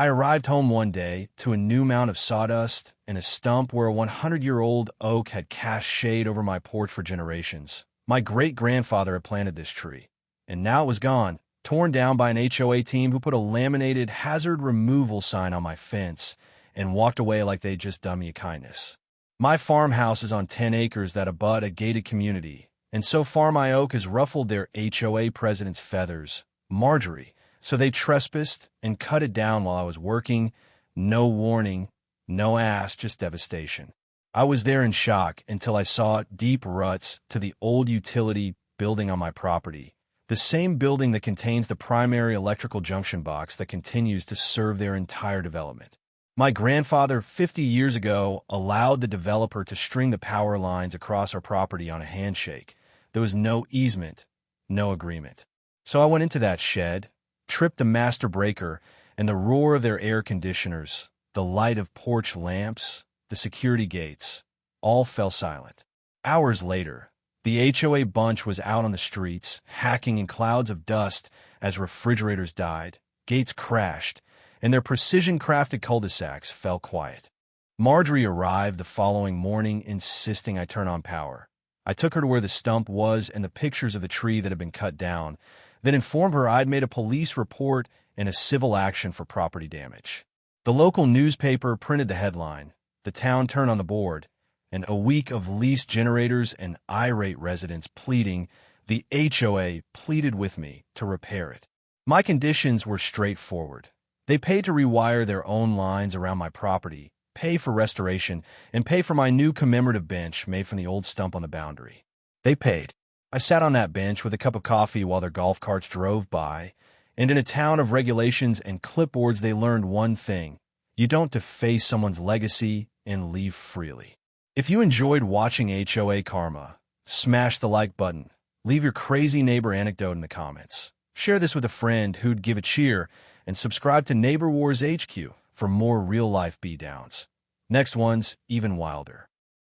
I arrived home one day to a new mound of sawdust and a stump where a 100-year-old oak had cast shade over my porch for generations. My great-grandfather had planted this tree, and now it was gone, torn down by an HOA team who put a laminated hazard removal sign on my fence and walked away like they'd just done me a kindness. My farmhouse is on 10 acres that abut a gated community, and so far my oak has ruffled their HOA president's feathers, Marjorie, so they trespassed and cut it down while I was working. No warning, no ass, just devastation. I was there in shock until I saw deep ruts to the old utility building on my property, the same building that contains the primary electrical junction box that continues to serve their entire development. My grandfather, 50 years ago, allowed the developer to string the power lines across our property on a handshake. There was no easement, no agreement. So I went into that shed, tripped the master breaker, and the roar of their air conditioners, the light of porch lamps, the security gates, all fell silent. Hours later, the HOA bunch was out on the streets, hacking in clouds of dust as refrigerators died, gates crashed, and their precision-crafted cul-de-sacs fell quiet. Marjorie arrived the following morning, insisting I turn on power. I took her to where the stump was and the pictures of the tree that had been cut down, then informed her I'd made a police report and a civil action for property damage. The local newspaper printed the headline, "The town turned on the board," and a week of lease generators and irate residents pleading, the HOA pleaded with me to repair it. My conditions were straightforward. They paid to rewire their own lines around my property, pay for restoration, and pay for my new commemorative bench made from the old stump on the boundary. They paid. I sat on that bench with a cup of coffee while their golf carts drove by, and in a town of regulations and clipboards they learned one thing: you don't deface someone's legacy and leave freely. If you enjoyed watching HOA Karma, smash the like button, leave your crazy neighbor anecdote in the comments, share this with a friend who'd give a cheer, and subscribe to Neighbor Wars HQ for more real-life beatdowns. Next one's even wilder.